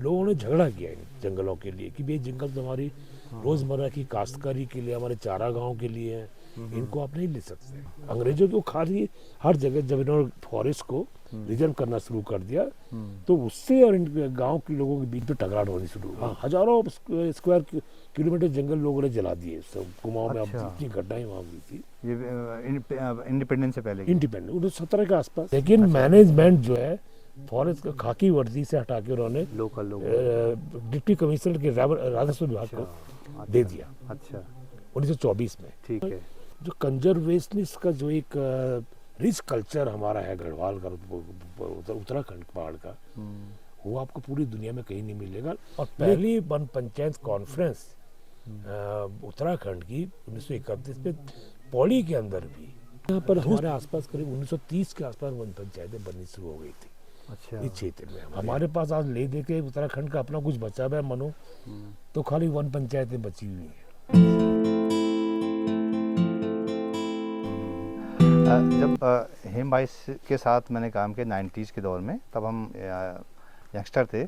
लोगों ने झगड़ा किया इन जंगलों के लिए कि भाई जंगल तो हमारी रोजमर्रा की काश्तकारी के लिए, हमारे चारा गांव के लिए है, इनको आप नहीं ले सकते। अंग्रेजों को खाली हर जगह जब इन्होंने फॉरेस्ट को रिजर्व करना शुरू कर दिया, तो उससे और इन गांव के लोगों के बीच में टकरार होनी शुरू हुई। हाँ, हजारों स्क्वायर किलोमीटर जंगल लोगों ने जला दिए। सब कुमाऊं में अब अच्छा। जितनी घटनाएं वहां हुई थी, ये इंडिपेंडेंस से पहले की। इंडिपेंडेंट 1917 के आसपास। लेकिन मैनेजमेंट जो है फॉरेस्ट का खाकी वर्दी से हटा के उन्होंने लोकल लोग। डिप्टी कमिश्नर के राजस्व विभाग को दे दिया अच्छा 1924 में। ठीक है। जो कंजर्वेशनिस्ट का जो एक रिच कल्चर हमारा है गढ़वाल का, उत्तराखंड पहाड़ का, वो आपको पूरी दुनिया में कहीं नहीं मिलेगा। और पहली वन पंचायत कॉन्फ्रेंस उत्तराखंड की 1931 में पौड़ी के अंदर भी, यहाँ पर हमारे आसपास करीब 1930 के आसपास वन पंचायतें बननी शुरू हो गई थी। अच्छा इस क्षेत्र में हमारे पास आज ले दे के उत्तराखंड का अपना कुछ बचा हुआ है मनो, तो खाली वन पंचायतें बची हुई हैं। जब हेम भाई के साथ मैंने काम किया 90s के दौर में, तब हम यंगस्टर थे,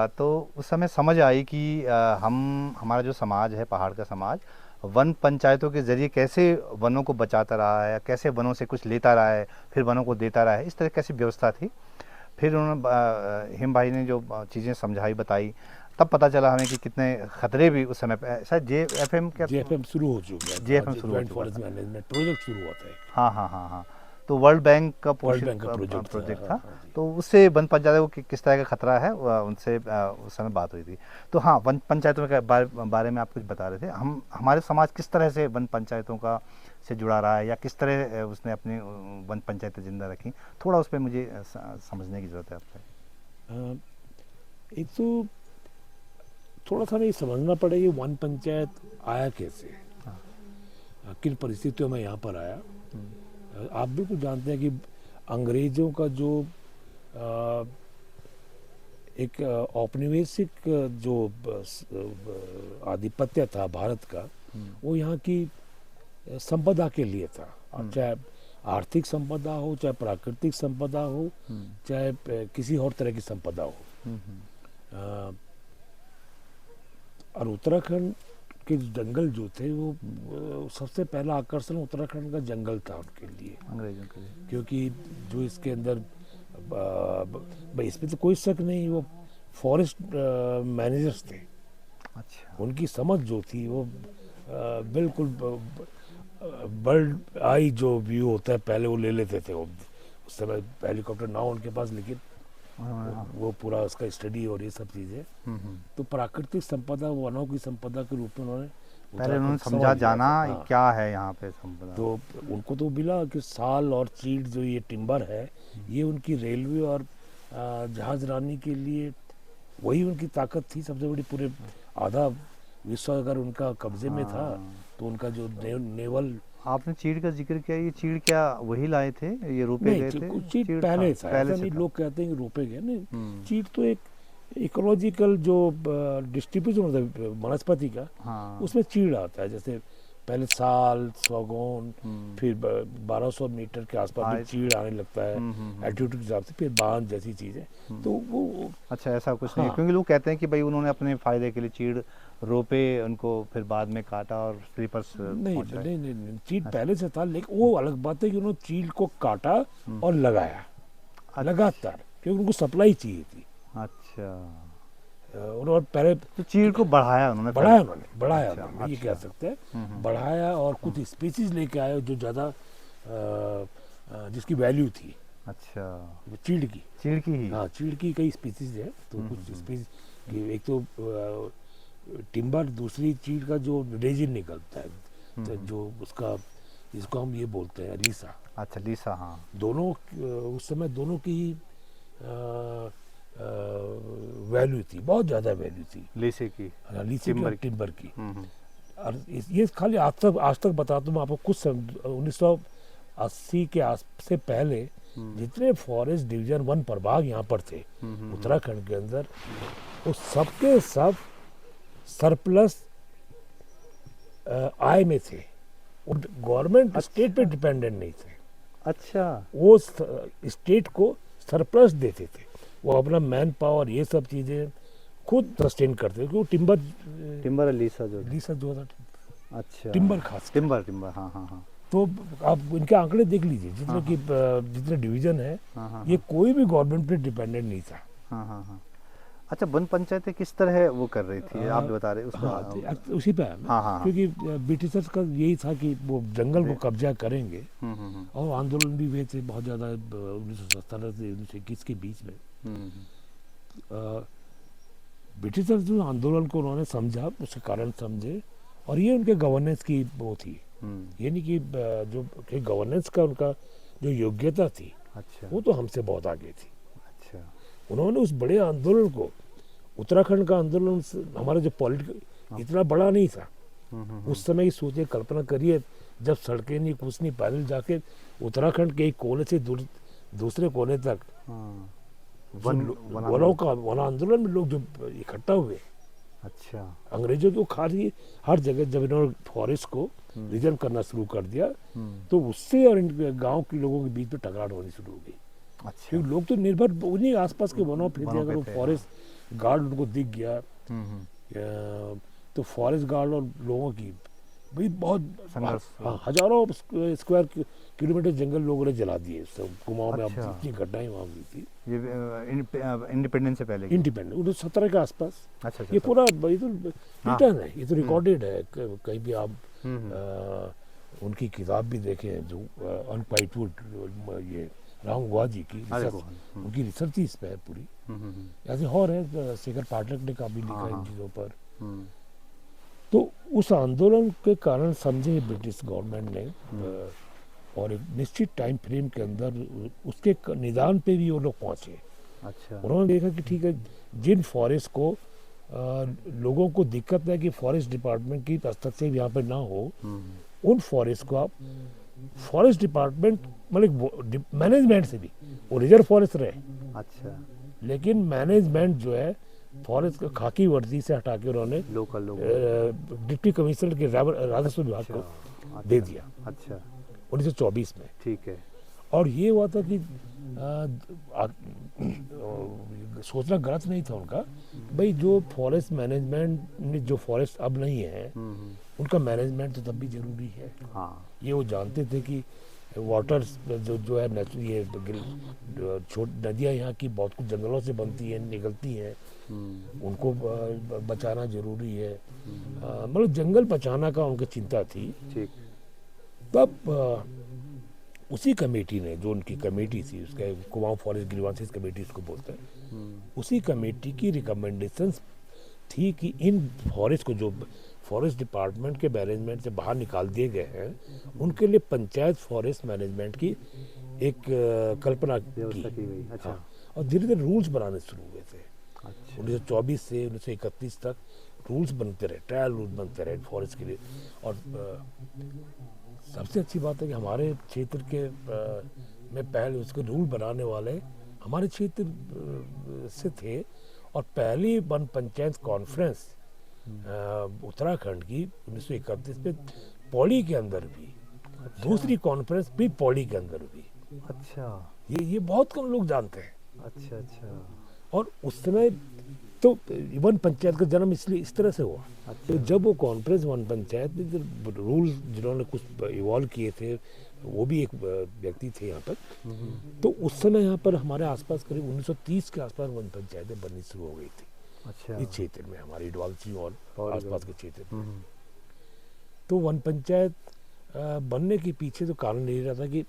तो उस समय समझ आई कि हमारा जो समाज है, पहाड़ का समाज, वन पंचायतों के ज़रिए कैसे वनों को बचाता रहा है, कैसे वनों से कुछ लेता रहा है, फिर वनों को देता रहा है, इस तरह कैसी व्यवस्था थी। फिर उन्होंने हेम भाई ने जो चीज़ें समझाई बताई, तब पता चला हमें कि कितने खतरे भी उस समय पे। शायद जेएफएम शुरू हो चुका है, जेएफएम शुरू हो चुका फॉरेस्ट था। मैनेजमेंट प्रोजेक्ट शुरू हुआ था। हाँ हाँ हाँ हाँ। तो वर्ल्ड बैंक का प्रोजेक्ट था। तो उससे वन पंचायतों को किस तरह का खतरा है, उनसे उस समय बात हुई थी। तो हाँ, वन पंचायतों के बारे में आप कुछ बता रहे थे। हमारे समाज किस तरह से वन पंचायतों का से जुड़ा रहा है, या किस तरह उसने अपनी वन पंचायतें जिंदा रखी, थोड़ा उस पर मुझे समझने की ज़रूरत है आपसे। एक तो थोड़ा सा नहीं समझना पड़ेगा वन पंचायत आया कैसे, किन परिस्थितियों में यहाँ पर आया। आप बिल्कुल जानते हैं कि अंग्रेजों का जो एक औपनिवेशिक जो आधिपत्य था भारत का, वो यहाँ की संपदा के लिए था। अब चाहे आर्थिक संपदा हो, चाहे प्राकृतिक संपदा हो, चाहे किसी और तरह की संपदा हो। और उत्तराखंड के जंगल जो थे, वो सबसे पहला आकर्षण उत्तराखंड का जंगल था उनके लिए, अंग्रेजों के लिए। क्योंकि जो इसके अंदर इसमें तो कोई शक नहीं, वो फॉरेस्ट मैनेजर्स थे। अच्छा। उनकी समझ जो थी वो बिल्कुल बर्ड आई जो व्यू होता है पहले वो ले लेते थे। वो उस समय हेलीकॉप्टर ना हो उनके पास, लेकिन वो पूरा उसका स्टडी और ये सब चीज़ें। तो प्राकृतिक संपदा, वनों की संपदा के रूप में पहले उन्होंने समझा जाना क्या है यहाँ पे संपदा। तो उनको तो मिला कि साल और चीड़ जो ये टिम्बर है, ये उनकी रेलवे और जहाज रानी के लिए वही उनकी ताकत थी सबसे बड़ी। पूरे आधा विश्व अगर उनका कब्जे में था, तो उनका जो नेवल। आपने चीड़ का जिक्र किया, ये चीड़ क्या वही लाए थे, ये रोपे गए थे? चीड़ पहले था, ऐसा नहीं लोग कहते हैं कि रोपे गए। नहीं, चीड़ तो एक इकोलॉजिकल जो डिस्ट्रीब्यूशन होता है वनस्पति का, उसमें चीड़ आता है। जैसे पहले साल, सौगौन, फिर 1200 मीटर के आसपास भी चीड़ आने लगता है एल्टीट्यूड के हिसाब से, फिर बांध जैसी चीजें। तो वो अच्छा ऐसा कुछ नहीं, क्योंकि लोग कहते हैं कि भाई उन्होंने अपने फायदे के लिए चीड़ रोपे, उनको फिर बाद में काटा और स्लीपर्स। नहीं, चीड़ पहले से था, लेकिन वो अलग बात है कि उन्होंने चीड़ को काटा और लगाया लगातार, क्योंकि उनको सप्लाई चाहिए थी। अच्छा। और पहले तो चीड़ को बढ़ाया उन्होंने, बढ़ाया ये कह सकते हैं, बढ़ाया। और कुछ स्पीसीज लेके आए जो ज़्यादा जिसकी वैल्यू थी। अच्छा। चीड़ की ही। हाँ, चीड़ की कई स्पीसीज है। तो कुछ स्पीसीज, एक तो टिम्बर, दूसरी चीड़ का जो रेजिन निकलता है, तो जो उसका, जिसको हम ये बोलते हैं लीसा। अच्छा, लीसा। हाँ, दोनों उस समय दोनों की वैल्यू थी, बहुत ज़्यादा वैल्यू थी लीसे की, टिम्बर की। और ये खाली आज तक बताता हूँ आपको। कुछ 1980 के से पहले जितने फॉरेस्ट डिवीजन 1 प्रभाग यहाँ पर थे उत्तराखंड के अंदर, वो सबके सब सरप्लस आय में थे। गवर्नमेंट स्टेट पे डिपेंडेंट नहीं थे। अच्छा। वो स्टेट को सरप्लस देते थे। वो अपना मैन पावर, ये सब चीज़ें खुद सस्टेन करते हैं, क्योंकि टिम्बर टिम्बर लीसा जो लीसा जो था, अच्छा टिम्बर खास। टिम्बर टिम्बर हाँ हाँ हाँ तो आप इनके आंकड़े देख लीजिए, जितने हाँ, की जितने डिवीजन है, हाँ हाँ ये कोई भी गवर्नमेंट पे डिपेंडेंट नहीं था। हाँ हाँ हाँ। अच्छा, वन पंचायतें किस तरह वो कर रही थी, आप भी बता रहे उस हाँ, तो उसी पे है मैं। हाँ हाँ हाँ क्योंकि ब्रिटिशर्स का यही था कि वो जंगल को कब्जा करेंगे, हम्म और आंदोलन भी हुए थे बहुत ज़्यादा 1917 से 1921 के बीच में। हम्म ब्रिटिशर्स जो आंदोलन को उन्होंने समझा, उसके कारण समझे, और ये उनके गवर्नेंस की वो थी। ये नहीं कि जो गवर्नेंस का उनका जो योग्यता थी, अच्छा वो तो हमसे बहुत आगे थी। अच्छा उन्होंने उस बड़े आंदोलन को, उत्तराखंड का आंदोलन हमारा जो पॉलिटिकल इतना बड़ा नहीं था उस समय की, सोचिए कल्पना करिए, जब सड़कें नहीं कुछ नहीं, पैदल जाके उत्तराखंड के एक कोने से दूसरे कोने तक वन आंदोलन में लोग जो इकट्ठा हुए, अच्छा अंग्रेजों को खाली हर जगह जब इन्होंने फॉरेस्ट को रिजर्व करना शुरू कर दिया, तो उससे और इन गांव के लोगों के बीच में टकरार होनी शुरू हो गई। अच्छा क्योंकि लोग तो निर्भर उन्हीं आसपास के वनों पे थे। वनों अगर पे वो थे, फॉरेस्ट गार्ड उनको दिख गया, तो फॉरेस्ट गार्ड और लोगों की भाई बहुत संघर्ष। हजारों स्क्वायर किलोमीटर जंगल लोगों ने जला दिए। सब कुमाऊं में अब अच्छा। इतनी घटनाएं वहाँ हुई थी। ये इंडिपेंडेंस से पहले की? इंडिपेंडेंट 1917 के आसपास। अच्छा ये पूरा ये तो हाँ। रिटर्न है, ये तो रिकॉर्डेड है। कहीं भी आप हम्म उनकी किताब भी देखें, जो अनक्वाइटवुड, ये राम गुहा जी की रिसर्च, उनकी रिसर्च ही इस पे है पूरी। ऐसे और है, शेखर पाठक ने काफी लिखा है इन चीज़ों पर। तो उस आंदोलन के कारण समझे ब्रिटिश गवर्नमेंट ने, और एक निश्चित टाइम फ्रेम के अंदर उसके निदान पे भी वो लोग पहुंचे। अच्छा उन्होंने देखा कि ठीक है, जिन फॉरेस्ट को लोगों को दिक्कत है कि फॉरेस्ट डिपार्टमेंट की हस्तक्षेप यहाँ पर ना हो, उन फॉरेस्ट को आप फॉरेस्ट डिपार्टमेंट मतलब मैनेजमेंट से भी, वो रिजर्व फॉरेस्ट रहे, अच्छा लेकिन मैनेजमेंट जो है फॉरेस्ट का खाकी वर्दी से हटा के उन्होंने लोकल लोग डिप्टी कमिश्नर के राजस्व विभाग को दे दिया अच्छा 1924 में। ठीक है। और ये हुआ था कि सोचना गलत नहीं था उनका, भाई जो फॉरेस्ट मैनेजमेंट ने, जो फॉरेस्ट अब नहीं है उनका मैनेजमेंट तो तब भी जरूरी है। हाँ ये वो जानते थे कि वाटर जो है नेचुरल, ये छोटी नदियाँ यहाँ की बहुत कुछ जंगलों से बनती हैं, निकलती हैं, उनको बचाना जरूरी है। मतलब जंगल बचाना का उनकी चिंता थी। ठीक। तब उसी कमेटी ने, जो उनकी कमेटी थी, उसके कुमाऊं फॉरेस्ट ग्रीवांसेस कमेटी उसको बोलते हैं, उसी कमेटी की रिकमेंडेशंस थी कि इन फॉरेस्ट को, जो फॉरेस्ट डिपार्टमेंट के मैनेजमेंट से बाहर निकाल दिए गए हैं, उनके लिए पंचायत फॉरेस्ट मैनेजमेंट की एक कल्पना की गई। अच्छा। हाँ, और धीरे धीरे रूल्स बनाने शुरू हुए थे। अच्छा 1924 से 1931 तक रूल्स बनते रहे, ट्रायल रूल्स बनते रहे फॉरेस्ट के लिए। और सबसे अच्छी बात है कि हमारे क्षेत्र के में पहले उसके रूल बनाने वाले हमारे क्षेत्र से थे। और पहली वन पंचायत कॉन्फ्रेंस उत्तराखंड की 1931 में पौड़ी के अंदर भी, दूसरी कॉन्फ्रेंस भी पौड़ी के अंदर भी। अच्छा ये बहुत कम लोग जानते हैं। अच्छा अच्छा और उस समय तो वन पंचायत का जन्म इसलिए इस तरह से हुआ। अच्छा। तो जब वो कॉन्फ्रेंस वन पंचायत में जो रूल जिन्होंने कुछ इवॉल्व किए थे, वो भी एक व्यक्ति थे यहाँ पर। तो उस समय यहाँ पर हमारे आसपास करीब 1930 के आसपास वन पंचायतें बननी शुरू हो गई थी। अच्छा इस क्षेत्र में, हमारी इडवालसी और आसपास के क्षेत्र में। हम्म। तो वन पंचायत बनने के पीछे तो कारण यही रहा था कि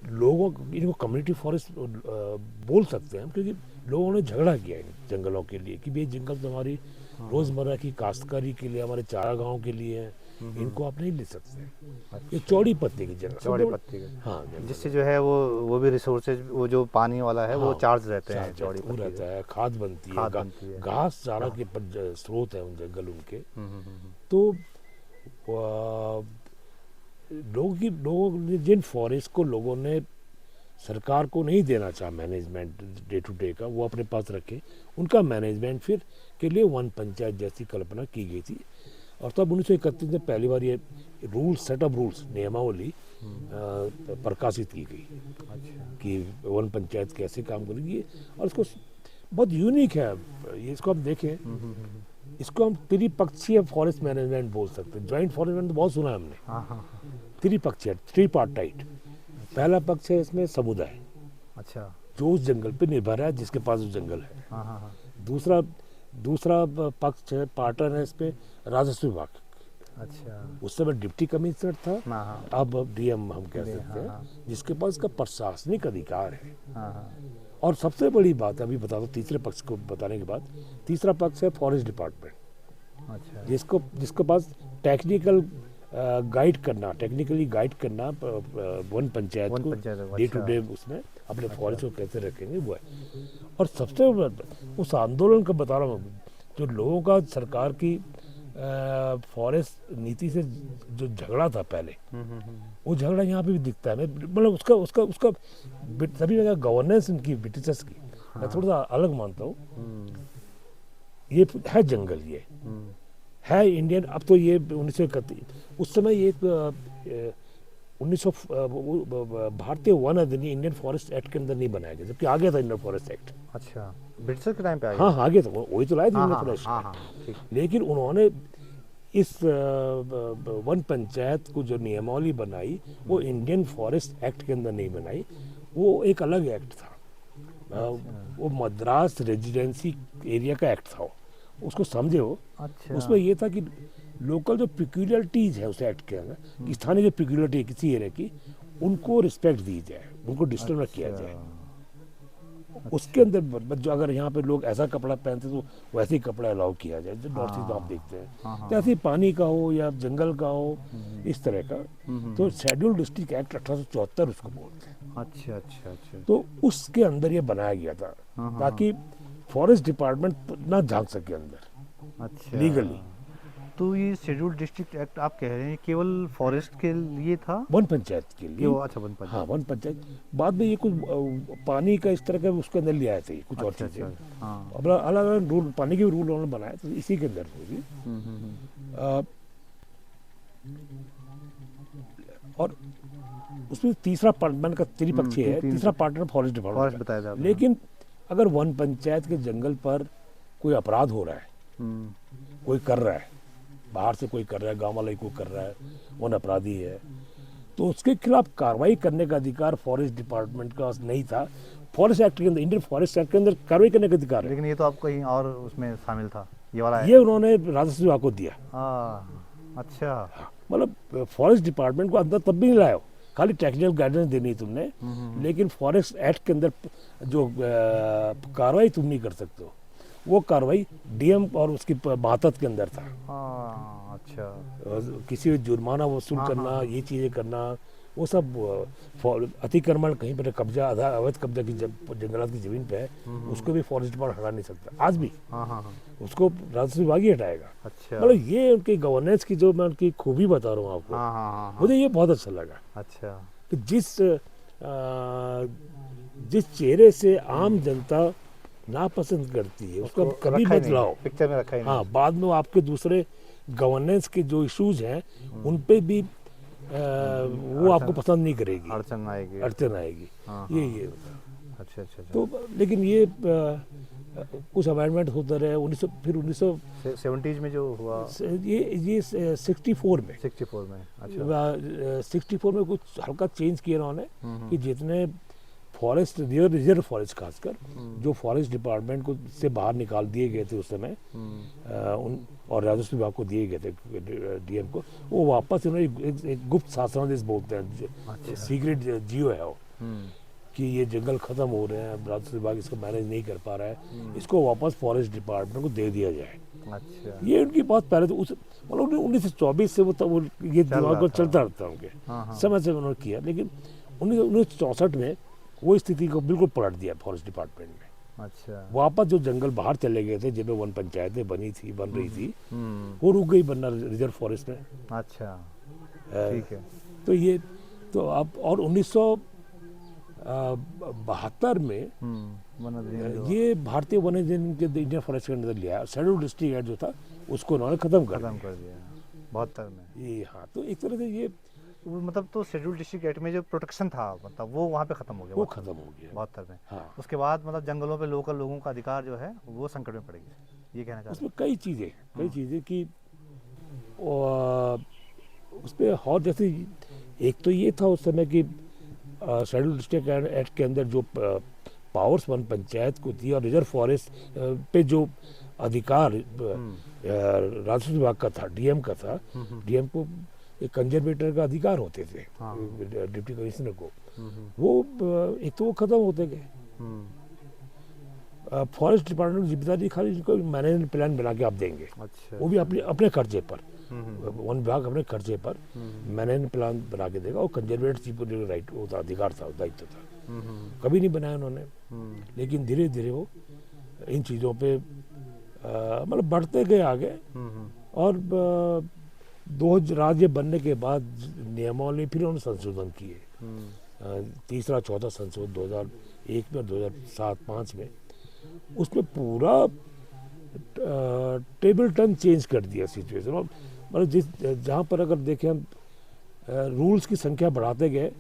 लोगों, इनको कम्युनिटी फॉरेस्ट बोल सकते हैं हम, क्योंकि लोगों ने झगड़ा किया इन जंगलों के लिए कि भाई जंगल तो हमारी रोजमर्रा की काश्तकारी के लिए, हमारे चारागाहों के लिए है, इनको आप नहीं ले सकते। ये चौड़ी पत्ती की जगह, चौड़ी पत्ती के, हाँ, जिससे जो है वो भी रिसोर्सेज, वो जो पानी वाला है, वो हाँ, चार्ज रहते हैं, चौड़ी वो पत्ती रहता है, खाद बनती है, खाद बनती है। घास चारा के स्रोत है उन जंगल उनके। हम्म। तो लोगों ने जिन फॉरेस्ट को लोगों ने सरकार को नहीं देना चाहा मैनेजमेंट डे टू डे का, वो अपने पास रखे, उनका मैनेजमेंट फिर के लिए वन पंचायत जैसी कल्पना की गई थी। और तब 1931 में पहली बार ये रूल्स, सेट ऑफ रूल्स, नियमावली प्रकाशित की गई अच्छा कि वन पंचायत कैसे काम करेगी। और उसको बहुत यूनिक है। ये इसको हम देखें, इसको हम त्रिपक्षीय फॉरेस्ट मैनेजमेंट बोल सकते हैं। जॉइंट फॉरेस्ट मैनेजमेंट तो बहुत सुना है हमने। हाँ हाँ। त्रिपक्षीय, ट्रीपार्टाइट। पहला पक्ष है इसमें समुदाय, अच्छा। जो उस जंगल पे निर्भर है जिसके पास वो जंगल है। हाँ हाँ हाँ। दूसरा दूसरा पक्ष है, पार्टनर है इस पे राजस्व विभाग। अच्छा। उस समय डिप्टी कमिश्नर था, हाँ हाँ अब डीएम हम कह हाँ, सकते हैं, हाँ। जिसके पास इसका प्रशासनिक अधिकार है। हाँ हाँ। और सबसे बड़ी बात अभी बता दो, तीसरे पक्ष को बताने के बाद, तीसरा पक्ष है फॉरेस्ट डिपार्टमेंट, अच्छा। जिसके पास टेक्निकल गाइड करना, टेक्निकली गाइड करना वन पंचायत वन को पंचायत को, डे टू अच्छा। डे उसमें अपने फॉरेस्ट को कैसे रखेंगे वो है। और सबसे उस आंदोलन का बता रहा हूँ, जो लोगों का सरकार की फॉरेस्ट नीति से जो झगड़ा था पहले, वो झगड़ा यहाँ पे भी दिखता है। मतलब उसका उसका उसका सभी जगह गवर्नेंस इनकी ब्रिटिशर्स की मैं थोड़ा सा अलग मानता हूँ। ये है जंगल, ये है इंडियन। अब तो ये 1931 उस समय ये 1900 भारतीय वन अधिनियम इंडियन फॉरेस्ट एक्ट के अंदर नहीं बनाया गया, जबकि आ गया था इंडियन फॉरेस्ट एक्ट। अच्छा, ब्रिटिशर के टाइम पे आ गया। हाँ, आगे तो वही तो लाया था हाँ इंडियन हाँ फॉरेस्ट हाँ एक्ट। हाँ, ठीक। लेकिन उन्होंने इस वन पंचायत को जो नियमावली बनाई, वो इंडियन फॉरेस्ट एक्ट के अंदर नहीं बनाई, वो एक अलग एक्ट था। वो मद्रास रेजिडेंसी एरिया का एक्ट था, उसको समझे हो। अच्छा। उसमें ये था कि लोकल जो पिक्यूलियरिटीज है उस एक्ट के अंदर, स्थानीय जो पिक्यूलियरिटी है किसी एरिया की, उनको रिस्पेक्ट दी जाए, उनको डिस्टर्ब न किया जाए। उसके अंदर जो अगर यहाँ पे लोग ऐसा कपड़ा पहनते तो वैसे ही कपड़ा अलाउ किया जाए, जो नॉर्थ ईस्ट में आप देखते हैं, जैसे पानी का हो या जंगल का हो, इस तरह का। तो शेड्यूल डिस्ट्रिक्ट एक्ट 1874 उसको बोलते हैं। अच्छा अच्छा अच्छा। तो उसके अंदर ये बनाया गया था ताकि फॉरेस्ट डिपार्टमेंट ना झांक सके अंदर अच्छा, लीगली। तो ये शेड्यूल्ड डिस्ट्रिक्ट एक्ट आप कह रहे हैं केवल फॉरेस्ट के लिए था? वन पंचायत के लिए। अच्छा, वन पंचायत। हाँ, वन पंचायत। बाद में ये कुछ पानी का इस तरह का उसके अंदर ले आए थे कुछ और अच्छा, चीजें। अच्छा, हाँ। अपना अलग अलग रूल, पानी के भी रूल उन्होंने बनाए, तो इसी के अंदर होगी। और उसमें तीसरा पार्टनर का त्रिपक्षीय है, तीसरा पार्टनर फॉरेस्ट फॉरेस्ट बताया डिपार्टमेंट। था। लेकिन अगर वन पंचायत के जंगल पर कोई अपराध हो रहा है, कोई कर रहा है, बाहर से कोई कर रहा है, गांव वाला ही कोई कर रहा है, वो अपराधी है, तो उसके खिलाफ कार्रवाई करने का अधिकार फॉरेस्ट डिपार्टमेंट का नहीं था। फॉरेस्ट एक्ट के अंदर, इंडियन फॉरेस्ट एक्ट के अंदर कार्रवाई करने का अधिकार है, लेकिन ये तो आप कहीं और उसमें शामिल था, ये वाला है। ये उन्होंने राजस्व विभाग को दिया। अच्छा। मतलब फॉरेस्ट डिपार्टमेंट को अंदर तब भी नहीं लाया, खाली टेक्निकल गाइडेंस देनी है तुमने, लेकिन फॉरेस्ट एक्ट के अंदर जो कार्रवाई तुम नहीं कर सकते हो, वो कार्रवाई डीएम और उसकी मातहत के अंदर था। अच्छा। किसी भी जुर्माना वसूल करना, ये चीज़ें करना, वो सब अतिक्रमण, कहीं पर कब्जा, अवैध कब्जा की जंगलात की जमीन पे है, उसको भी फॉरेस्ट डिपार्टमेंट हटा नहीं सकता आज भी। उसको राजस्व विभाग ही हटाएगा। अच्छा। मतलब ये उनकी गवर्नेंस की जो मैं उनकी खूबी बता रहा हूँ आपको, मुझे ये बहुत अच्छा लगा। अच्छा। कि जिस चेहरे से आम जनता नापसंद करती है, उसको कभी मत लाओ पिक्चर में रखा ही नहीं। हाँ, बाद में आपके दूसरे गवर्नेंस के जो इश्यूज हैं उन पे भी वो आपको पसंद नहीं करेगी, अड़चन आएगी। ये अच्छा अच्छा। तो लेकिन ये कुछ अमेंडमेंट होते रहे। 1970 में जो हुआ, ये 64 में। 64 में। अच्छा। 64 में कुछ हल्का चेंज किया उन्होंने कि जितने फॉरेस्ट, रिजर्व फॉरेस्ट खासकर, जो फॉरेस्ट डिपार्टमेंट को से बाहर निकाल दिए गए थे उस समय, और राजस्व विभाग को दिए गए थे, डीएम को, वो वापस उन्होंने एक गुप्त शासनादेश बोलते हैं, सीक्रेट जियो है वो, कि ये जंगल खत्म हो रहे हैं, राजस्व विभाग इसको मैनेज नहीं कर पा रहा है, इसको वापस फॉरेस्ट डिपार्टमेंट को दे दिया जाए। अच्छा। ये उनकी बहुत पहले तो मतलब 1924 से वो ये दिमाग को चलता रहता है उनके समय से उन्होंने किया। लेकिन 1964 में वो स्थिति को बिल्कुल पलट दिया फॉरेस्ट डिपार्टमेंट में। अच्छा। वापस जो जंगल बाहर चले गए थे, जिनमें वन पंचायतें बन रही थी, वो रुक गई बनना रिजर्व फॉरेस्ट में। अच्छा, ठीक है। तो ये तो अब, और 1972 में ये भारतीय वन अधिनियम के इंडियन फॉरेस्ट के अंदर लिया, शेड्यूल डिस्ट्रिक्ट एक्ट जो था उसको उन्होंने खत्म कर दिया 72 में। ये। हाँ, तो एक तरह से ये वो मतलब तो शेड्यूल डिस्ट्रिक्ट एक्ट में जो प्रोटेक्शन था मतलब वो वहाँ पे खत्म हो गया वो खत्म हो गया। 72 में। हाँ, उसके बाद मतलब जंगलों पे लोकल लोगों का अधिकार जो है वो संकट में पड़ गया, ये कहना चाहते उसमें कई चीज़ें कि उस पे और जैसे एक तो ये था उस समय कि शेड्यूल डिस्ट्रिक्ट एक्ट के अंदर जो पावर्स वन पंचायत को थी और रिजर्व फॉरेस्ट पे जो अधिकार राजस्व विभाग का था, डीएम का था, डीएम को एक कंजर्वेटर का अधिकार होते थे, हाँ। डिप्टी कमिश्नर को, वो एक तो वो खत्म होते गए। फॉरेस्ट डिपार्टमेंट की जिम्मेदारी खाली इनको मैनेजमेंट प्लान बना के आप देंगे, अच्छा, वो भी अपने अपने खर्चे पर, वन विभाग अपने खर्चे पर मैनेजमेंट प्लान बना के देगा। और कंजर्वेटर चीफ को राइट होता, अधिकार था, दायित्व था, कभी नहीं बनाया उन्होंने। लेकिन धीरे धीरे वो इन चीज़ों पे मतलब बढ़ते गए आगे। और दो राज्य बनने के बाद नियमावली फिर उन्होंने संशोधन किए, तीसरा चौथा संशोधन 2001 में और 2007-05 में। उसमें पूरा टेबल टर्न चेंज कर दिया सिचुएशन। और मतलब जहाँ पर अगर देखें हम रूल्स की संख्या बढ़ाते गए,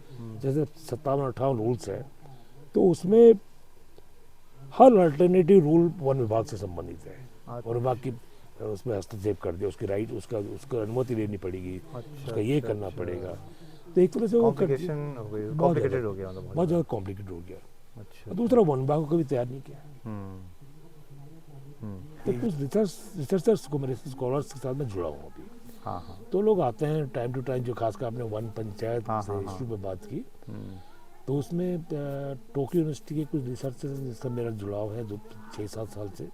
जैसे 57-58 रूल्स हैं, तो उसमें हर अल्टरनेटिव रूल वन विभाग से संबंधित है। वन विभाग की उसमें हस्तक्षेप कर दिया, उसकी राइट, उसका अनुमति लेनी पड़ेगी, उसका ये करना पड़ेगा। तो एक तरह से वो कॉम्प्लिकेटेड हो गया, मतलब बहुत ज़्यादा कॉम्प्लिकेटेड हो गया। अच्छा, और दूसरा वन विभाग को कभी तैयार नहीं किया। तो कुछ रिसर्चर्स को, मेरे स्कॉलर्स के साथ मैं जुड़ा हूँ अभी। हाँ हाँ, तो लोग आते हैं टाइम टू टाइम, जो खासकर आपने वन पंचायत हाँ, से हाँ, इशू पे बात की, तो उसमें टोक्यो यूनिवर्सिटी के कुछ रिसर्चर्स जिसका मेरा जुड़ाव है 6-7 साल से।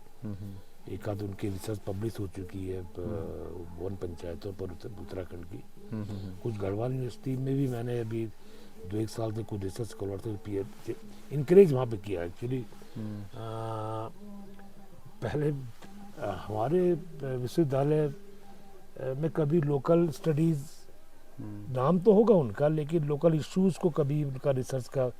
एक आध उनकी रिसर्च पब्लिश हो चुकी है वन पंचायतों पर उत्तराखंड की। कुछ गढ़वाल यूनिवर्सिटी में भी मैंने अभी 2-1 साल से कुछ रिसर्च स्कॉलर से इनकरेज वहाँ पे किया एक्चुअली। पहले हमारे विश्वविद्यालय में कभी लोकल स्टडीज़ नाम तो होगा उनका, लेकिन लोकल इश्यूज को कभी उनका रिसर्च का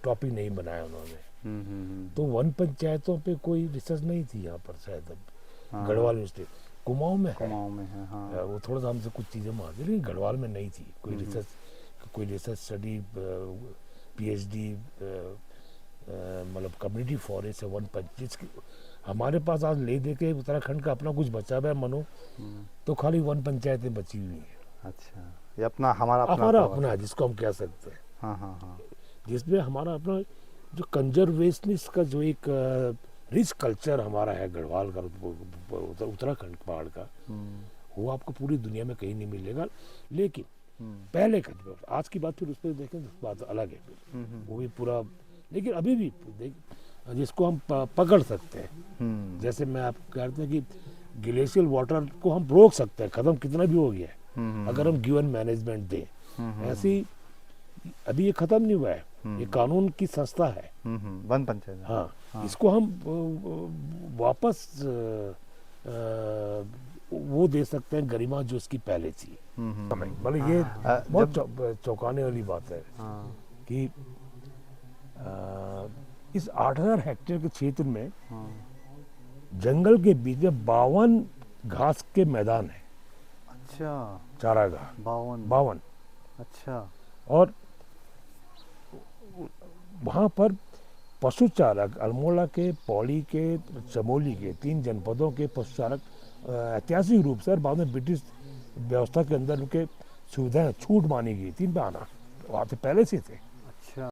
टॉपिक नहीं बनाया उन्होंने। तो वन पंचायतों पे कोई रिसर्च नहीं थी यहाँ पर शायद। अब गढ़वाल यूनिवर्सिटी कुमाऊं में है, हाँ। वो थोड़ा सा हमसे कुछ चीज़ें मांगती, लेकिन गढ़वाल में नहीं थी कोई रिसर्च स्टडी, पीएचडी, मतलब कम्युनिटी फॉरेस्ट है वन पंचायत। हमारे पास आज ले दे के उत्तराखंड का अपना कुछ बचा हुआ है मनो, तो खाली वन पंचायतें बची हुई हैं। अच्छा, ये अपना हमारा अपना जिसको हम कह सकते हैं। हाँ, जिसमें हमारा अपना जो कंजर्वेशनिस्ट का जो एक रिच कल्चर हमारा है गढ़वाल का, उत्तराखंड पहाड़ का, वो आपको पूरी दुनिया में कहीं नहीं मिलेगा। लेकिन पहले का, आज की बात फिर उस पर देखें तो बात अलग है, वो भी पूरा। लेकिन अभी भी जिसको हम पकड़ सकते हैं, जैसे मैं आपको कहते हैं कि ग्लेशियल वाटर को हम रोक सकते हैं, खत्म कितना भी हो गया है अगर हम गिवन मैनेजमेंट दें। ऐसी अभी ये खत्म नहीं हुआ है, ये कानून की संस्था है वन पंचायत। हाँ, इसको हम वापस वो दे सकते हैं गरिमा जो इसकी पहले थी। मतलब ये बहुत चौंकाने वाली बात है कि इस 8000 हेक्टेयर के क्षेत्र में जंगल के बीच में 52 घास के मैदान है। अच्छा, चारागाह 52। अच्छा, और वहाँ पर पशु चारक अल्मोड़ा के, पौड़ी के, चमोली के 3 जनपदों के पशु चारक ऐतिहासिक रूप से, और बाद में ब्रिटिश व्यवस्था के अंदर उनके सुविधाएं छूट मानी गई थी, इनमें आना वहाँ से पहले से थे।